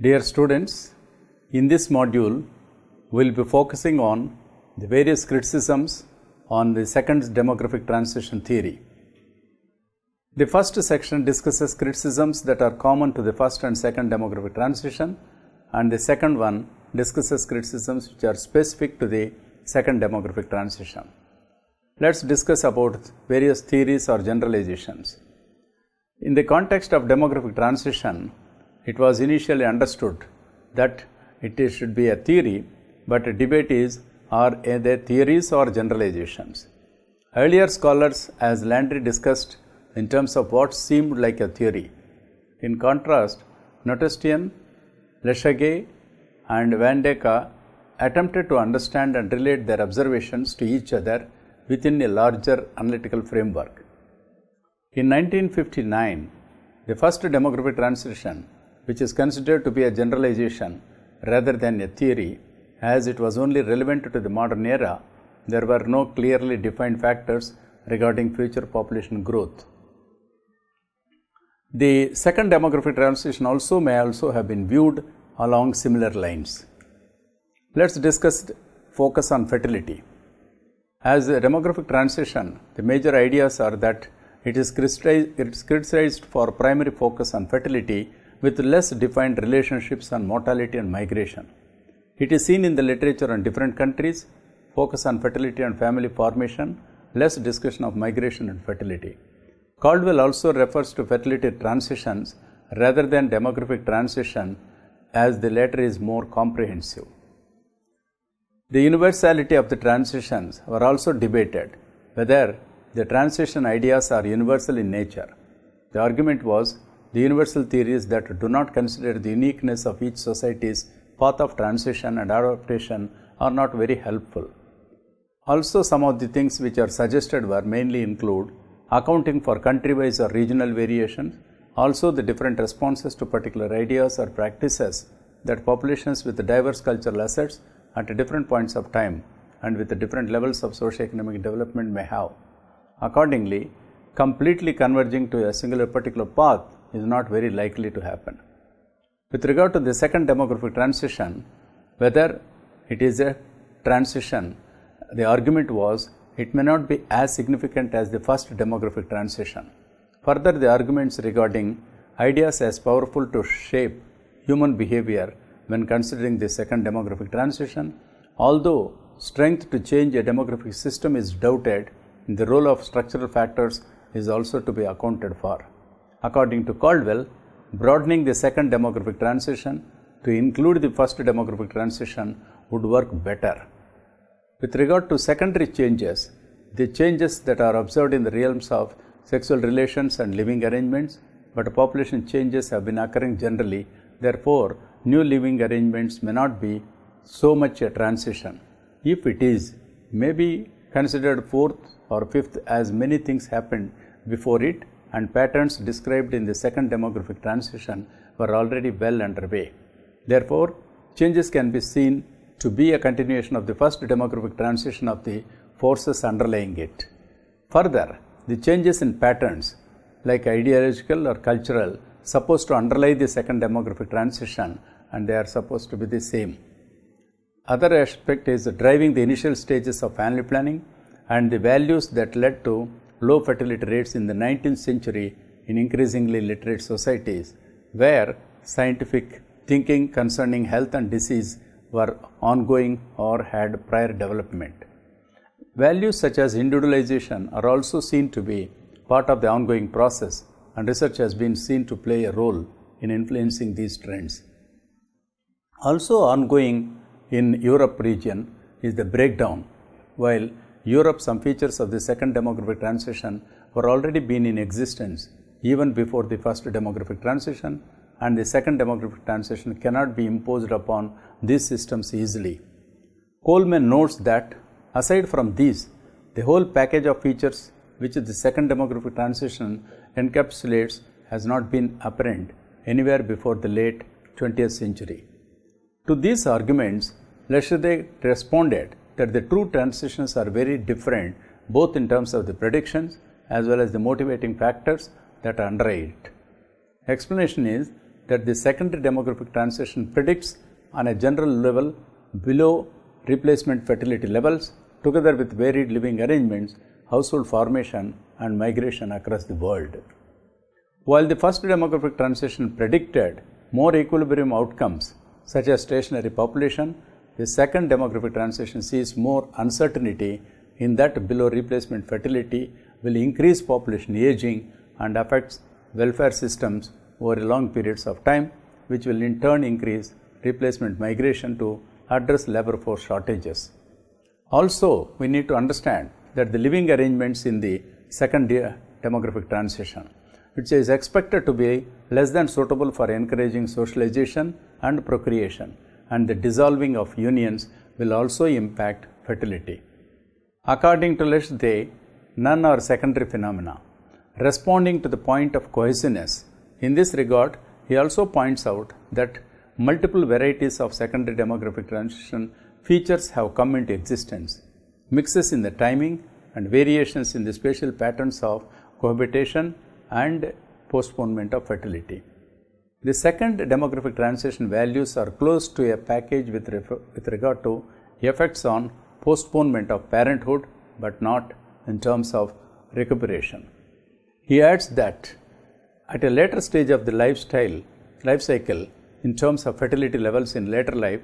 Dear students, in this module, we will be focusing on the various criticisms on the second demographic transition theory. The first section discusses criticisms that are common to the first and second demographic transition, and the second one discusses criticisms which are specific to the second demographic transition. Let's discuss about various theories or generalizations. In the context of demographic transition, it was initially understood that it should be a theory, but a debate is, are they theories or generalizations? Earlier scholars, as Landry discussed, in terms of what seemed like a theory. In contrast, Notestian, Lesthaeghe and Vidya-mitra attempted to understand and relate their observations to each other within a larger analytical framework. In 1959, the first demographic transition, which is considered to be a generalization rather than a theory, as it was only relevant to the modern era, there were no clearly defined factors regarding future population growth. The second demographic transition may also have been viewed along similar lines. Let's discuss focus on fertility. As a demographic transition, the major ideas are that it is criticized for primary focus on fertility with less defined relationships on mortality and migration. It is seen in the literature on different countries, focus on fertility and family formation, less discussion of migration and fertility. Caldwell also refers to fertility transitions rather than demographic transition, as the latter is more comprehensive. The universality of the transitions were also debated, whether the transition ideas are universal in nature. The argument was the universal theories that do not consider the uniqueness of each society's path of transition and adaptation are not very helpful. Also, some of the things which are suggested were mainly include accounting for country-wise or regional variations, also the different responses to particular ideas or practices that populations with diverse cultural assets at different points of time and with different levels of socio-economic development may have. Accordingly, completely converging to a singular particular path is not very likely to happen. With regard to the second demographic transition, whether it is a transition, the argument was it may not be as significant as the first demographic transition. Further, the arguments regarding ideas as powerful to shape human behavior when considering the second demographic transition, although strength to change a demographic system is doubted, the role of structural factors is also to be accounted for. According to Caldwell, broadening the second demographic transition to include the first demographic transition would work better. With regard to secondary changes, the changes that are observed in the realms of sexual relations and living arrangements, but population changes have been occurring generally, therefore, new living arrangements may not be so much a transition. If it is, may be considered fourth or fifth, as many things happened before it and patterns described in the second demographic transition were already well underway. Therefore, changes can be seen to be a continuation of the first demographic transition of the forces underlying it. Further, the changes in patterns like ideological or cultural supposed to underlie the second demographic transition, and they are supposed to be the same. Other aspect is driving the initial stages of family planning and the values that led to low fertility rates in the 19th century in increasingly literate societies, where scientific thinking concerning health and disease were ongoing or had prior development. Values such as individualization are also seen to be part of the ongoing process, and research has been seen to play a role in influencing these trends. Also ongoing in Europe region is the breakdown. While Europe, some features of the second demographic transition were already been in existence even before the first demographic transition, and the second demographic transition cannot be imposed upon these systems easily. Coleman notes that aside from these, the whole package of features which the second demographic transition encapsulates has not been apparent anywhere before the late 20th century. To these arguments, Lesthaeghe responded that the true transitions are very different both in terms of the predictions as well as the motivating factors that underlie it. Explanation is that the secondary demographic transition predicts on a general level below replacement fertility levels, together with varied living arrangements, household formation and migration across the world. While the first demographic transition predicted more equilibrium outcomes such as stationary population, the second demographic transition sees more uncertainty in that below replacement fertility will increase population aging and affects welfare systems over long periods of time, which will in turn increase replacement migration to address labor force shortages. Also, we need to understand that the living arrangements in the second demographic transition, which is expected to be less than suitable for encouraging socialization and procreation, and the dissolving of unions will also impact fertility. According to Lesthaeghe, none are secondary phenomena. Responding to the point of cohesiveness, in this regard, he also points out that multiple varieties of secondary demographic transition features have come into existence, mixes in the timing and variations in the spatial patterns of cohabitation and postponement of fertility. The second demographic transition values are close to a package with regard to effects on postponement of parenthood, but not in terms of recuperation. He adds that at a later stage of the life cycle, in terms of fertility levels in later life,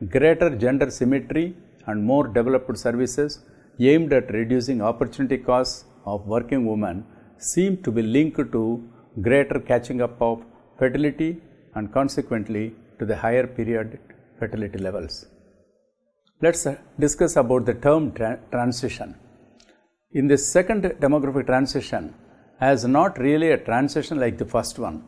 greater gender symmetry and more developed services aimed at reducing opportunity costs of working women seem to be linked to greater catching up of fertility and consequently to the higher period fertility levels. Let's discuss about the term transition. In this second demographic transition, as not really a transition like the first one,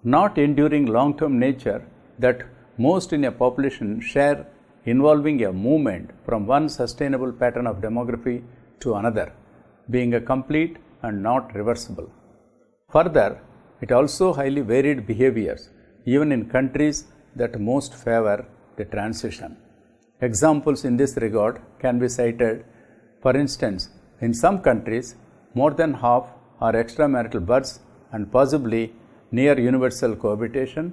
not enduring long-term nature that most in a population share involving a movement from one sustainable pattern of demography to another, being a complete and not reversible. Further, it also highly varied behaviors, even in countries that most favor the transition. Examples in this regard can be cited. For instance, in some countries, more than half are extramarital births and possibly near universal cohabitation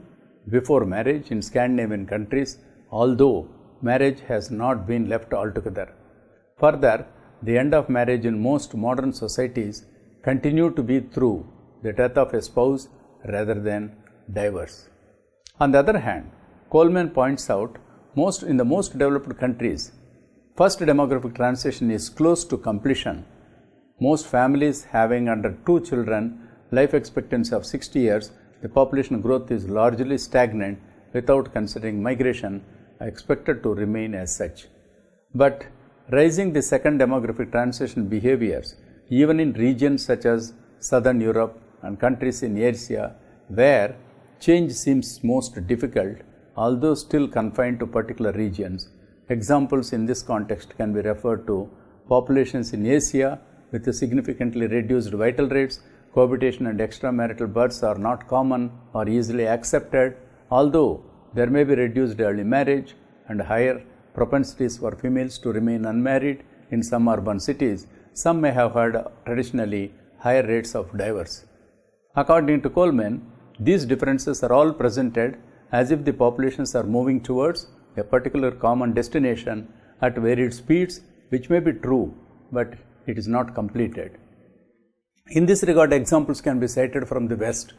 before marriage in Scandinavian countries, although marriage has not been left altogether. Further, the end of marriage in most modern societies continue to be through the death of a spouse rather than divorce. On the other hand, Coleman points out in the most developed countries, first demographic transition is close to completion. Most families having under 2 children, life expectancy of 60 years, the population growth is largely stagnant without considering migration, expected to remain as such. But rising the second demographic transition behaviors, even in regions such as Southern Europe and countries in Asia, where change seems most difficult, although still confined to particular regions. Examples in this context can be referred to populations in Asia with significantly reduced vital rates. Cohabitation and extramarital births are not common or easily accepted, although there may be reduced early marriage and higher propensities for females to remain unmarried in some urban cities. Some may have had traditionally higher rates of divorce. According to Coleman, these differences are all presented as if the populations are moving towards a particular common destination at varied speeds, which may be true, but it is not completed. In this regard, examples can be cited from the West.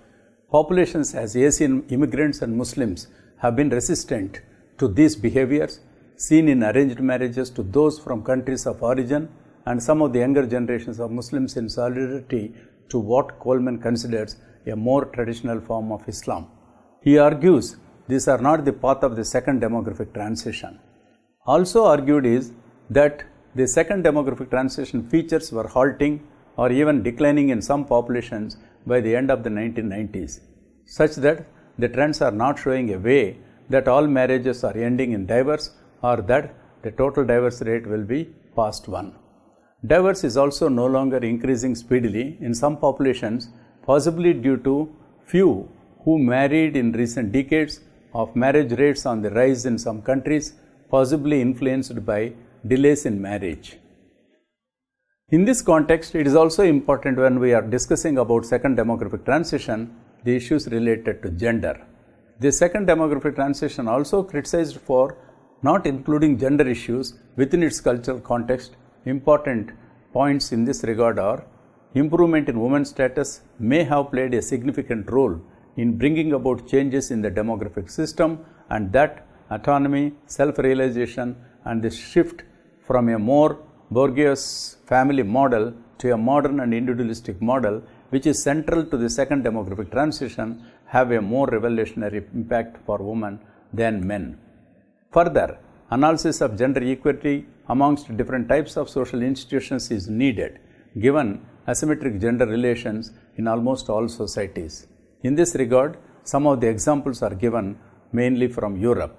Populations as Asian immigrants and Muslims have been resistant to these behaviors, seen in arranged marriages to those from countries of origin, and some of the younger generations of Muslims in solidarity to what Coleman considers a more traditional form of Islam. He argues these are not the path of the second demographic transition. Also argued is that the second demographic transition features were halting or even declining in some populations by the end of the 1990s, such that the trends are not showing a way that all marriages are ending in divorce or that the total divorce rate will be past 1. Divorce is also no longer increasing speedily in some populations, possibly due to few who married in recent decades, of marriage rates on the rise in some countries, possibly influenced by delays in marriage. In this context, it is also important when we are discussing about second demographic transition, the issues related to gender. The second demographic transition also criticized for not including gender issues within its cultural context. Important points in this regard are: improvement in women's status may have played a significant role in bringing about changes in the demographic system, and that autonomy, self-realization, and the shift from a more bourgeois family model to a modern and individualistic model, which is central to the second demographic transition, have a more revolutionary impact for women than men. Further, analysis of gender equity amongst different types of social institutions is needed, given asymmetric gender relations in almost all societies. In this regard, some of the examples are given mainly from Europe.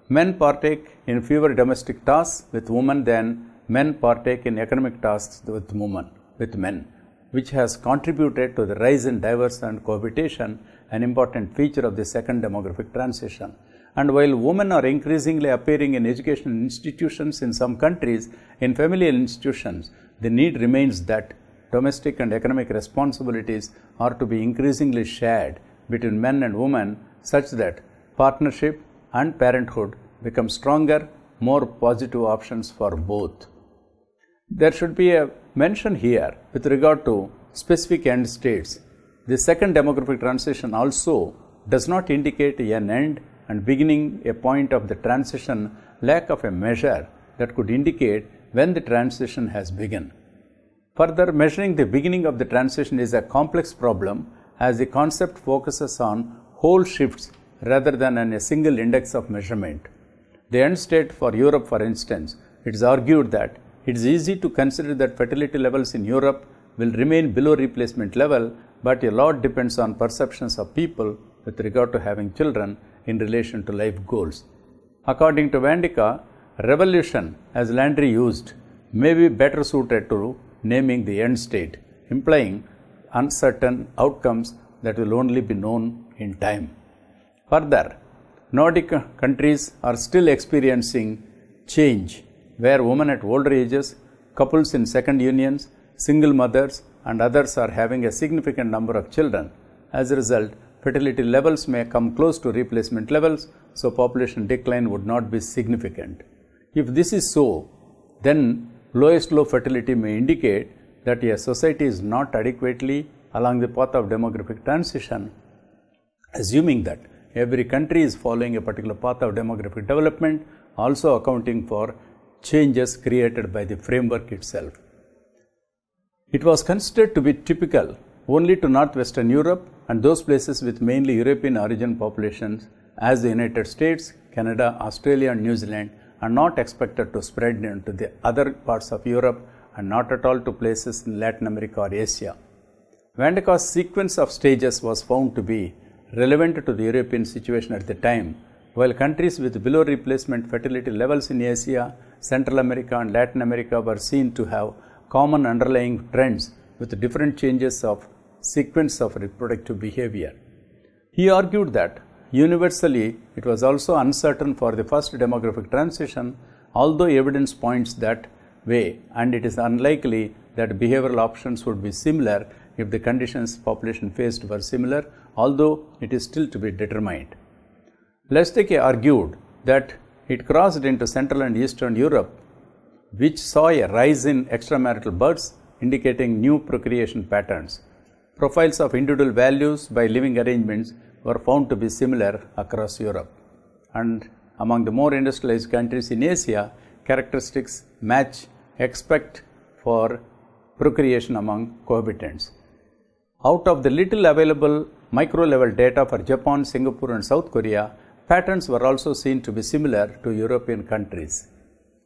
Men partake in fewer domestic tasks with women than men partake in economic tasks with men, which has contributed to the rise in divorce and cohabitation, an important feature of the second demographic transition. And while women are increasingly appearing in educational institutions in some countries, in familial institutions, the need remains that domestic and economic responsibilities are to be increasingly shared between men and women, such that partnership and parenthood become stronger, more positive options for both. There should be a mention here with regard to specific end states. The second demographic transition also does not indicate an end and beginning a point of the transition, lack of a measure that could indicate when the transition has begun. Further, measuring the beginning of the transition is a complex problem, as the concept focuses on whole shifts rather than on a single index of measurement. The end state for Europe, for instance, it is argued that it is easy to consider that fertility levels in Europe will remain below replacement level, but a lot depends on perceptions of people with regard to having children in relation to life goals. According to Vandika, revolution, as Landry used, may be better suited to naming the end state, implying uncertain outcomes that will only be known in time. Further, Nordic countries are still experiencing change, where women at older ages, couples in second unions, single mothers, and others are having a significant number of children. As a result, fertility levels may come close to replacement levels, so population decline would not be significant. If this is so, then lowest low fertility may indicate that a society is not adequately along the path of demographic transition, assuming that every country is following a particular path of demographic development, also accounting for changes created by the framework itself. It was considered to be typical only to Northwestern Europe and those places with mainly European origin populations, as the United States, Canada, Australia, and New Zealand, are not expected to spread into the other parts of Europe and not at all to places in Latin America or Asia. Vandeka's sequence of stages was found to be relevant to the European situation at the time, while countries with below replacement fertility levels in Asia, Central America, and Latin America were seen to have common underlying trends with different changes of sequence of reproductive behavior. He argued that universally it was also uncertain for the first demographic transition, although evidence points that way, and it is unlikely that behavioral options would be similar if the conditions population faced were similar, although it is still to be determined. Lesthaeghe argued that it crossed into Central and Eastern Europe, which saw a rise in extramarital births, indicating new procreation patterns. Profiles of individual values by living arrangements were found to be similar across Europe. And among the more industrialized countries in Asia, characteristics match expect for procreation among cohabitants. Out of the little available micro-level data for Japan, Singapore, and South Korea, patterns were also seen to be similar to European countries.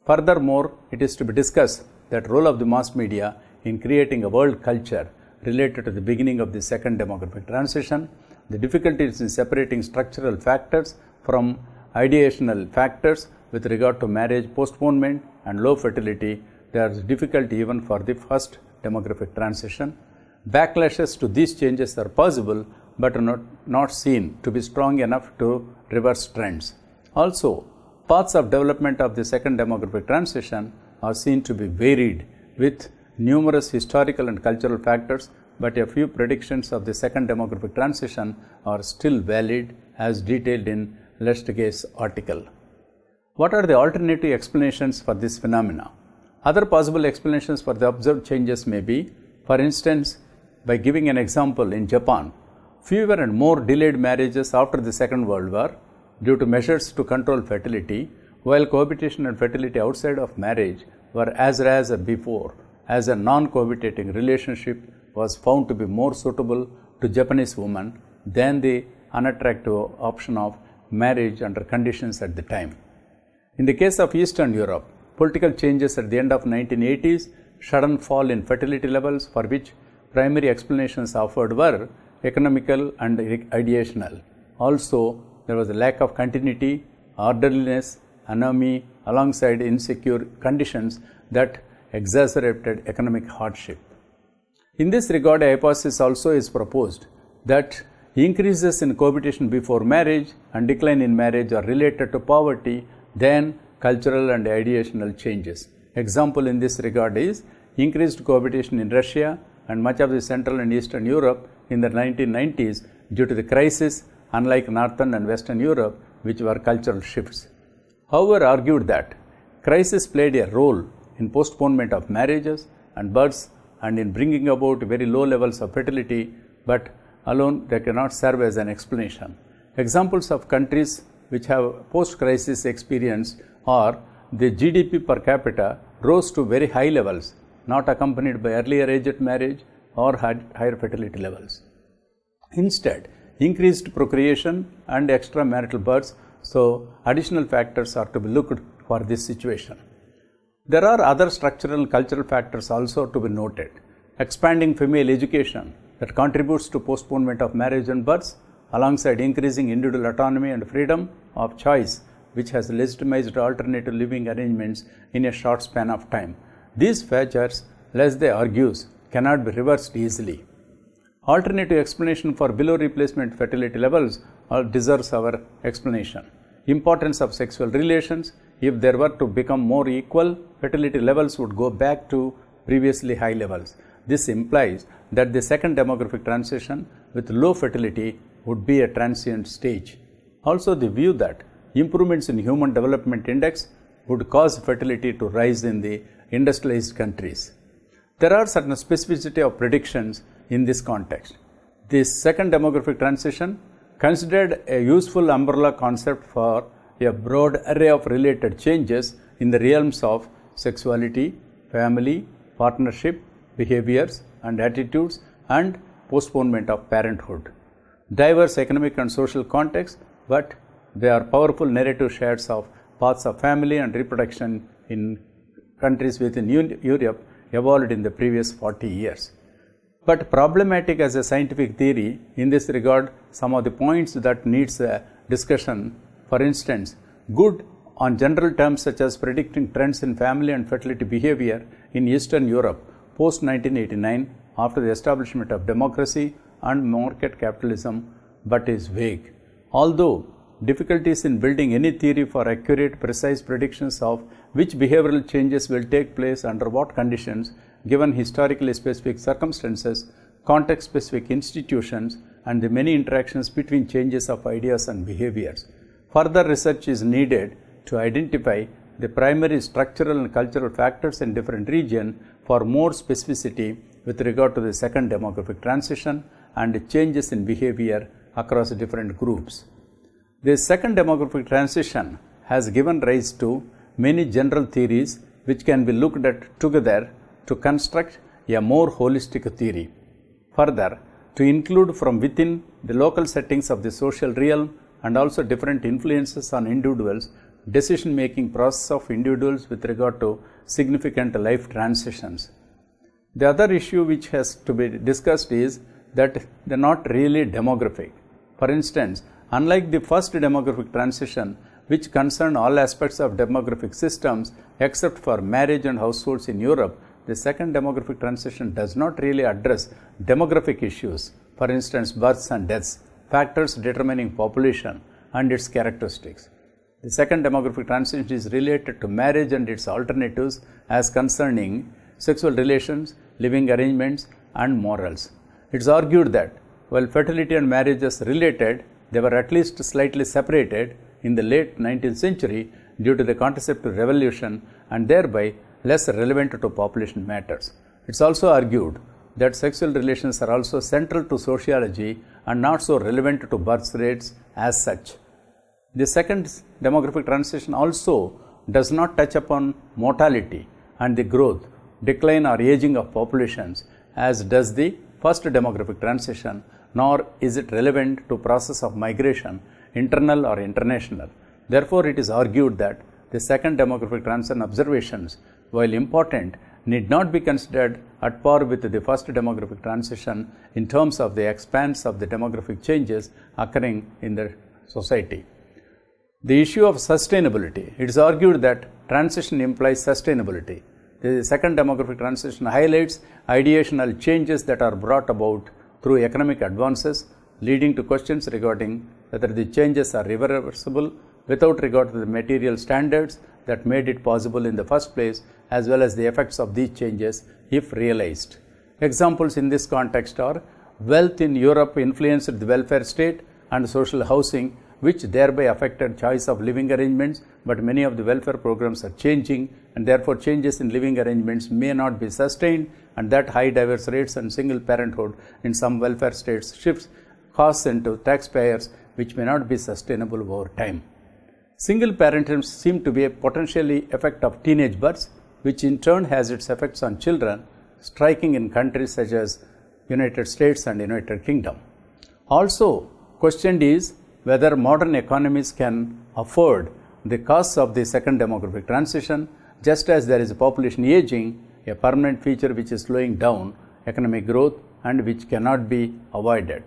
Furthermore, it is to be discussed that role of the mass media in creating a world culture related to the beginning of the second demographic transition, the difficulties in separating structural factors from ideational factors with regard to marriage postponement and low fertility. There is difficulty even for the first demographic transition. Backlashes to these changes are possible, but are not seen to be strong enough to reverse trends. Also, paths of development of the second demographic transition are seen to be varied with numerous historical and cultural factors, but a few predictions of the second demographic transition are still valid as detailed in Lesthaeghe's article. What are the alternative explanations for this phenomena? Other possible explanations for the observed changes may be, for instance, by giving an example, in Japan, fewer and more delayed marriages after the Second World War due to measures to control fertility, while cohabitation and fertility outside of marriage were as rare as before, as a non-cohabitating relationship was found to be more suitable to Japanese women than the unattractive option of marriage under conditions at the time. In the case of Eastern Europe, political changes at the end of 1980s, sudden fall in fertility levels for which primary explanations offered were economical and ideational. Also, there was a lack of continuity, orderliness, anomie alongside insecure conditions that exacerbated economic hardship. In this regard, a hypothesis also is proposed that increases in cohabitation before marriage and decline in marriage are related to poverty than cultural and ideational changes. Example in this regard is increased cohabitation in Russia and much of the Central and Eastern Europe in the 1990s due to the crisis, unlike Northern and Western Europe, which were cultural shifts. However, argued that crisis played a role in postponement of marriages and births and in bringing about very low levels of fertility, but alone they cannot serve as an explanation. Examples of countries which have post-crisis experience are the GDP per capita rose to very high levels, not accompanied by earlier age marriage or higher fertility levels. Instead, increased procreation and extramarital births, so additional factors are to be looked for this situation. There are other structural and cultural factors also to be noted. Expanding female education that contributes to postponement of marriage and births, alongside increasing individual autonomy and freedom of choice, which has legitimized alternative living arrangements in a short span of time. These features, Lesthaeghe argues, cannot be reversed easily. Alternative explanation for below replacement fertility levels deserves our explanation. Importance of sexual relations. If there were to become more equal, fertility levels would go back to previously high levels. This implies that the second demographic transition with low fertility would be a transient stage. Also, the view that improvements in Human Development Index would cause fertility to rise in the industrialized countries. There are certain specificity of predictions in this context. This second demographic transition considered a useful umbrella concept for a broad array of related changes in the realms of sexuality, family, partnership, behaviors and attitudes, and postponement of parenthood. Diverse economic and social contexts, but they are powerful narrative shares of paths of family and reproduction in countries within Europe evolved in the previous 40 years. But problematic as a scientific theory, in this regard, some of the points that needs a discussion. For instance, good on general terms such as predicting trends in family and fertility behavior in Eastern Europe post 1989 after the establishment of democracy and market capitalism, but is vague. Although difficulties in building any theory for accurate, precise predictions of which behavioral changes will take place under what conditions, given historically specific circumstances, context-specific institutions, and the many interactions between changes of ideas and behaviors. Further research is needed to identify the primary structural and cultural factors in different regions for more specificity with regard to the second demographic transition and changes in behavior across different groups. The second demographic transition has given rise to many general theories which can be looked at together to construct a more holistic theory. Further, to include from within the local settings of the social realm and also different influences on individuals, decision-making process of individuals with regard to significant life transitions. The other issue which has to be discussed is that they are not really demographic. For instance, unlike the first demographic transition, which concerned all aspects of demographic systems except for marriage and households in Europe, the second demographic transition does not really address demographic issues, for instance, births and deaths, factors determining population and its characteristics. The second demographic transition is related to marriage and its alternatives as concerning sexual relations, living arrangements, and morals. It is argued that while fertility and marriage is related, they were at least slightly separated in the late 19th century due to the contraceptive revolution and thereby less relevant to population matters. It's also argued that sexual relations are also central to sociology and not so relevant to birth rates as such. The second demographic transition also does not touch upon mortality and the growth, decline or aging of populations as does the first demographic transition, nor is it relevant to process of migration, internal or international. Therefore, it is argued that the second demographic transition observations, while important, need not be considered at par with the first demographic transition in terms of the expanse of the demographic changes occurring in the society. The issue of sustainability. It is argued that transition implies sustainability. The second demographic transition highlights ideational changes that are brought about through economic advances, leading to questions regarding whether the changes are irreversible without regard to the material standards that made it possible in the first place, as well as the effects of these changes if realized. Examples in this context are wealth in Europe influenced the welfare state and social housing, which thereby affected choice of living arrangements, but many of the welfare programs are changing and therefore changes in living arrangements may not be sustained, and that high divorce rates and single parenthood in some welfare states shifts costs into taxpayers which may not be sustainable over time. Single parentage seem to be a potentially effect of teenage births, which in turn has its effects on children, striking in countries such as United States and United Kingdom. Also questioned is whether modern economies can afford the costs of the second demographic transition, just as there is a population aging, a permanent feature which is slowing down economic growth and which cannot be avoided.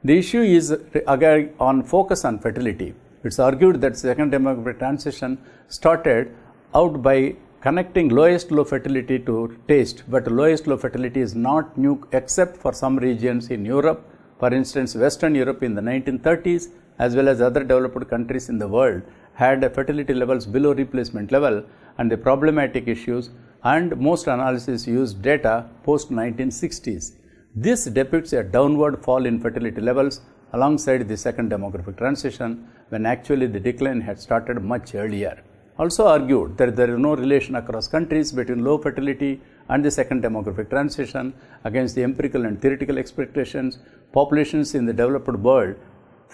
The issue is again on focus on fertility. It's argued that second demographic transition started out by connecting lowest low fertility to taste, but lowest low fertility is not new except for some regions in Europe. For instance, Western Europe in the 1930s as well as other developed countries in the world had fertility levels below replacement level, and the problematic issues, and most analysis used data post 1960s. This depicts a downward fall in fertility levels alongside the second demographic transition, when actually the decline had started much earlier. Also argued that there is no relation across countries between low fertility and the second demographic transition. Against the empirical and theoretical expectations, populations in the developed world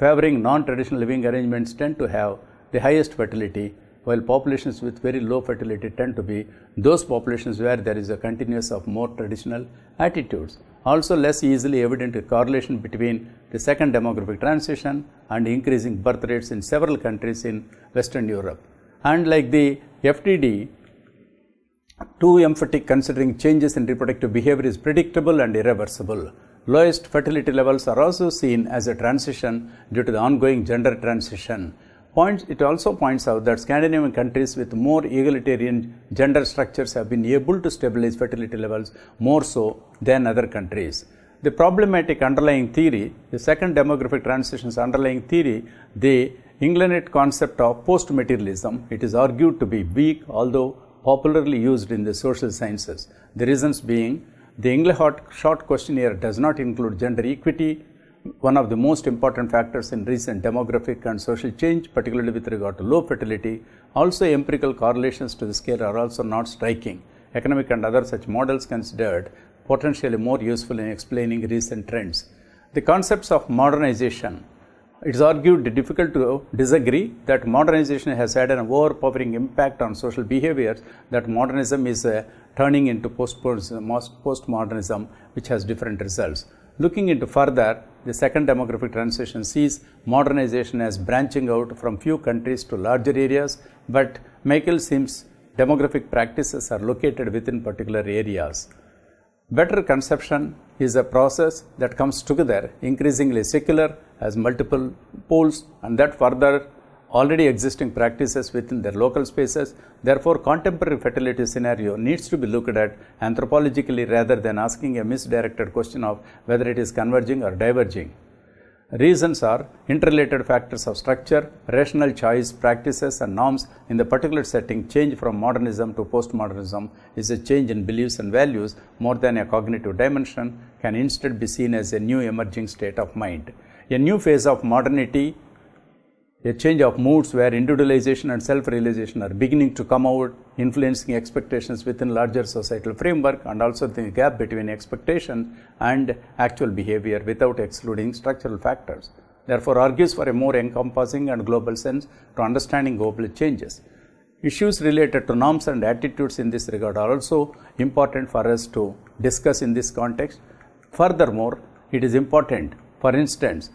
favoring non-traditional living arrangements tend to have the highest fertility, while populations with very low fertility tend to be those populations where there is a continuous of more traditional attitudes. Also less easily evident a correlation between the second demographic transition and increasing birth rates in several countries in Western Europe. And like the FTD, too emphatic considering changes in reproductive behavior is predictable and irreversible. Lowest fertility levels are also seen as a transition due to the ongoing gender transition. It also points out that Scandinavian countries with more egalitarian gender structures have been able to stabilize fertility levels more so than other countries. The problematic underlying theory, the second demographic transition's underlying theory, the England concept of post-materialism, it is argued to be weak although popularly used in the social sciences. The reasons being, the Englehart short questionnaire does not include gender equity, one of the most important factors in recent demographic and social change, particularly with regard to low fertility. Also, empirical correlations to the scale are also not striking. Economic and other such models considered potentially more useful in explaining recent trends. The concepts of modernization. It is argued difficult to disagree that modernization has had an overpowering impact on social behaviors, that modernism is turning into postmodernism, which has different results. Looking into further, the second demographic transition sees modernization as branching out from few countries to larger areas, but Michael seems demographic practices are located within particular areas. Better conception is a process that comes together, increasingly secular as multiple poles, and that further already existing practices within their local spaces. Therefore, contemporary fertility scenario needs to be looked at anthropologically rather than asking a misdirected question of whether it is converging or diverging. Reasons are interrelated factors of structure, rational choice, practices and norms in the particular setting. Change from modernism to postmodernism is a change in beliefs and values more than a cognitive dimension, can instead be seen as a new emerging state of mind. A new phase of modernity, a change of moods where individualization and self-realization are beginning to come out, influencing expectations within larger societal framework, and also the gap between expectation and actual behavior without excluding structural factors. Therefore, argues for a more encompassing and global sense to understanding global changes. Issues related to norms and attitudes in this regard are also important for us to discuss in this context. Furthermore, it is important, for instance,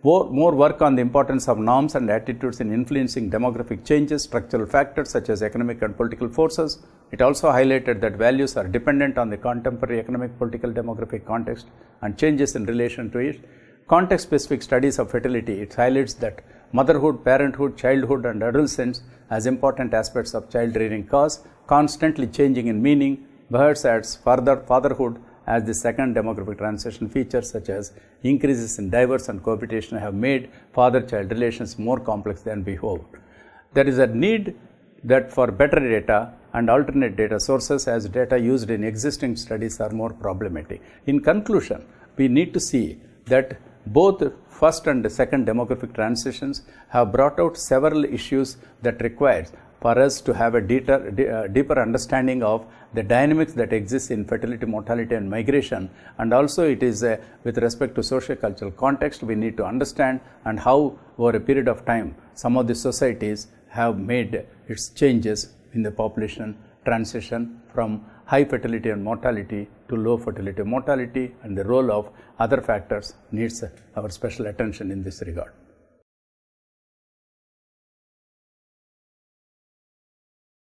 more work on the importance of norms and attitudes in influencing demographic changes, structural factors such as economic and political forces. It also highlighted that values are dependent on the contemporary economic, political, demographic context and changes in relation to it. Context-specific studies of fertility, it highlights that motherhood, parenthood, childhood and adolescence as important aspects of child-rearing cause, constantly changing in meaning. Perhaps adds further fatherhood as the second demographic transition features such as increases in divorce and cohabitation have made father-child relations more complex than before. There is a need that for better data and alternate data sources as data used in existing studies are more problematic. In conclusion, we need to see that both first and second demographic transitions have brought out several issues that require for us to have a deeper understanding of the dynamics that exist in fertility, mortality and migration, and also it is with respect to socio-cultural context we need to understand and how over a period of time some of the societies have made its changes in the population transition from high fertility and mortality to low fertility and mortality, and the role of other factors needs our special attention in this regard.